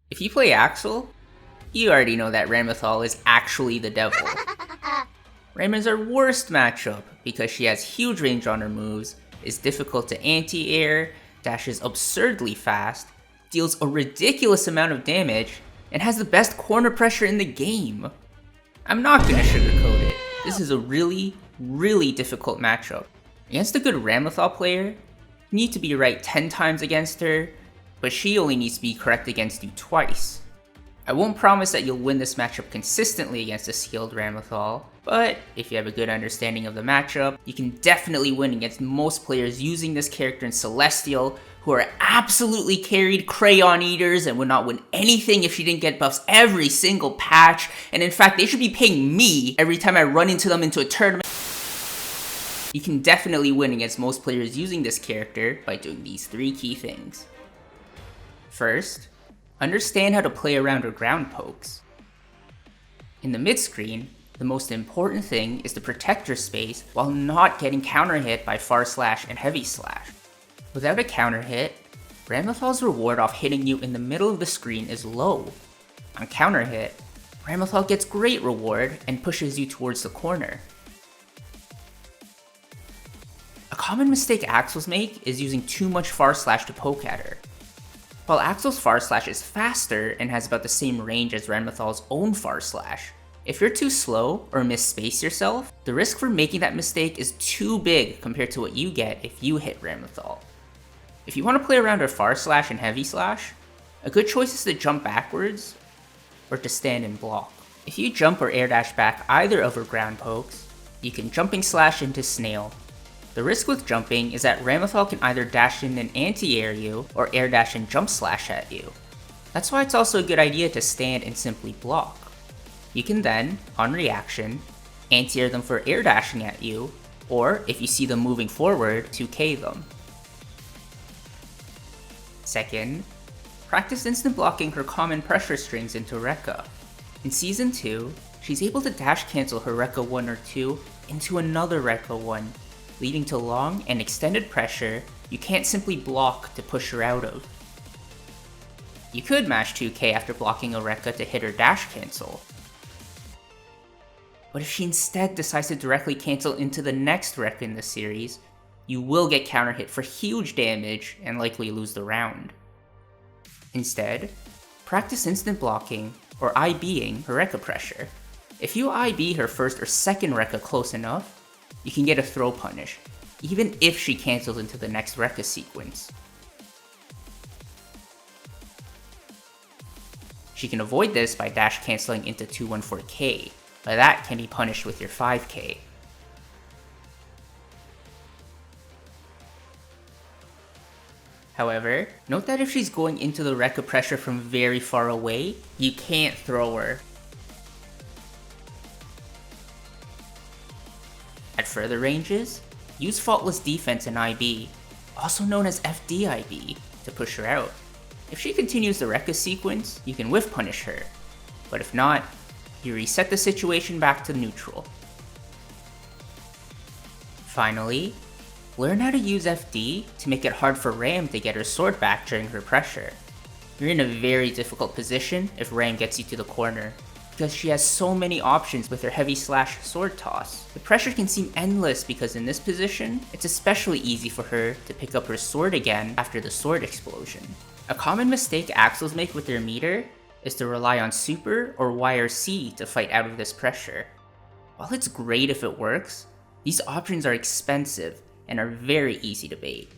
If you play Axel, you already know that Ramlethal is actually the devil. Remi is her worst matchup because she has huge range on her moves, is difficult to anti-air, dashes absurdly fast, deals a ridiculous amount of damage, and has the best corner pressure in the game. I'm not gonna sugarcoat it, this is a really difficult matchup. Against a good Ramlethal player, you need to be right 10 times against her, but she only needs to be correct against you twice. I won't promise that you'll win this matchup consistently against a skilled Ramlethal, but if you have a good understanding of the matchup, you can definitely win against most players using this character in Celestial, who are absolutely carried crayon eaters and would not win anything if she didn't get buffs every single patch, and in fact they should be paying me every time I run into them into a tournament. You can definitely win against most players using this character by doing these 3 key things. First, understand how to play around her ground pokes. In the mid screen, the most important thing is to protect your space while not getting counter hit by far slash and heavy slash. Without a counter hit, Ramlethal's reward off hitting you in the middle of the screen is low. On counter hit, Ramlethal gets great reward and pushes you towards the corner. A common mistake Axels make is using too much far slash to poke at her. While Axel's far slash is faster and has about the same range as Ramlethal's own far slash, if you're too slow or misspace yourself, the risk for making that mistake is too big compared to what you get if you hit Ramlethal. If you want to play around her far slash and heavy slash, a good choice is to jump backwards or to stand and block. If you jump or air dash back either of her ground pokes, you can jumping slash into snail. The risk with jumping is that Ramlethal can either dash in and anti-air you, or air dash and jump slash at you. That's why it's also a good idea to stand and simply block. You can then, on reaction, anti-air them for air dashing at you, or if you see them moving forward, 2k them. Second, practice instant blocking her common pressure strings into Rekka. In Season 2, she's able to dash cancel her Rekka 1 or 2 into another Rekka 1, leading to long and extended pressure you can't simply block to push her out of. You could mash 2k after blocking a Rekka to hit her dash cancel. But if she instead decides to directly cancel into the next Rekka in the series, you will get counter hit for huge damage and likely lose the round. Instead, practice instant blocking or IBing her Rekka pressure. If you IB her first or second Rekka close enough, you can get a throw punish, even if she cancels into the next Rekka sequence. She can avoid this by dash canceling into 214k, but that can be punished with your 5k. However, note that if she's going into the Rekka pressure from very far away, you can't throw her. At further ranges, use Faultless Defense in IB, also known as FDIB, to push her out. If she continues the Rekka sequence, you can whiff punish her, but if not, you reset the situation back to neutral. Finally, learn how to use FD to make it hard for Ram to get her sword back during her pressure. You're in a very difficult position if Ram gets you to the corner, because she has so many options with her heavy slash sword toss. The pressure can seem endless because in this position, it's especially easy for her to pick up her sword again after the sword explosion. A common mistake Axels make with their meter is to rely on super or YRC to fight out of this pressure. While it's great if it works, these options are expensive and are very easy to bait.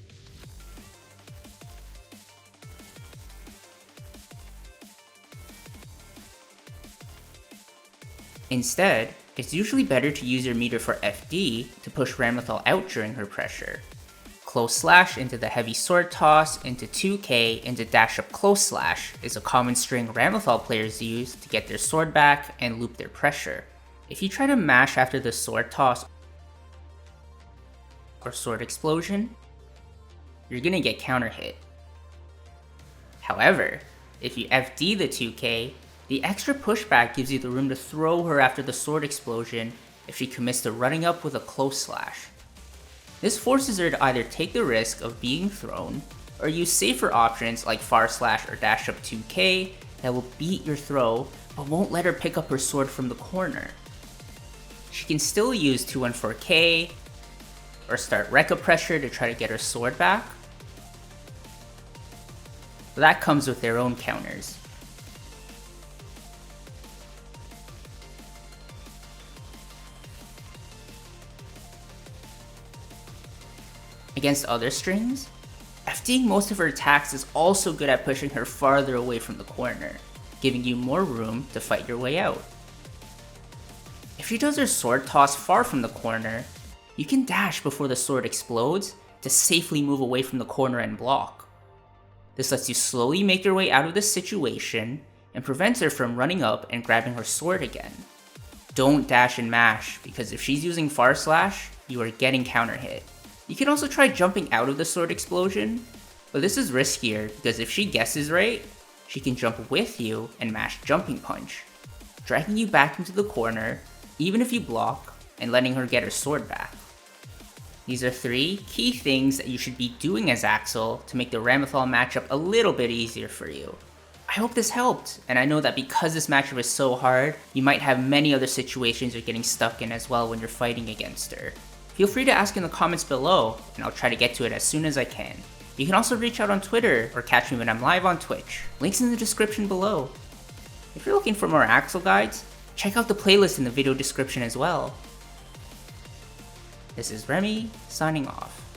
Instead, it's usually better to use your meter for FD to push Ramlethal out during her pressure. Close slash into the heavy sword toss into 2k into dash up close slash is a common string Ramlethal players use to get their sword back and loop their pressure. If you try to mash after the sword toss or sword explosion, you're gonna get counter hit. However, if you FD the 2k, the extra pushback gives you the room to throw her after the sword explosion if she commits to running up with a close slash. This forces her to either take the risk of being thrown, or use safer options like far slash or dash up 2k that will beat your throw, but won't let her pick up her sword from the corner. She can still use 214K, or start Rekka pressure to try to get her sword back, but that comes with their own counters. Against other strings, FDing most of her attacks is also good at pushing her farther away from the corner, giving you more room to fight your way out. If she does her sword toss far from the corner, you can dash before the sword explodes to safely move away from the corner and block. This lets you slowly make your way out of this situation and prevents her from running up and grabbing her sword again. Don't dash and mash, because if she's using far slash, you are getting counter hit. You can also try jumping out of the sword explosion, but this is riskier because if she guesses right, she can jump with you and mash jumping punch, dragging you back into the corner even if you block and letting her get her sword back. These are 3 key things that you should be doing as Axel to make the Ramlethal matchup a little bit easier for you. I hope this helped, and I know that because this matchup is so hard, you might have many other situations you're getting stuck in as well when you're fighting against her. Feel free to ask in the comments below, and I'll try to get to it as soon as I can. You can also reach out on Twitter or catch me when I'm live on Twitch. Links in the description below. If you're looking for more Axel guides, check out the playlist in the video description as well. This is Remi, signing off.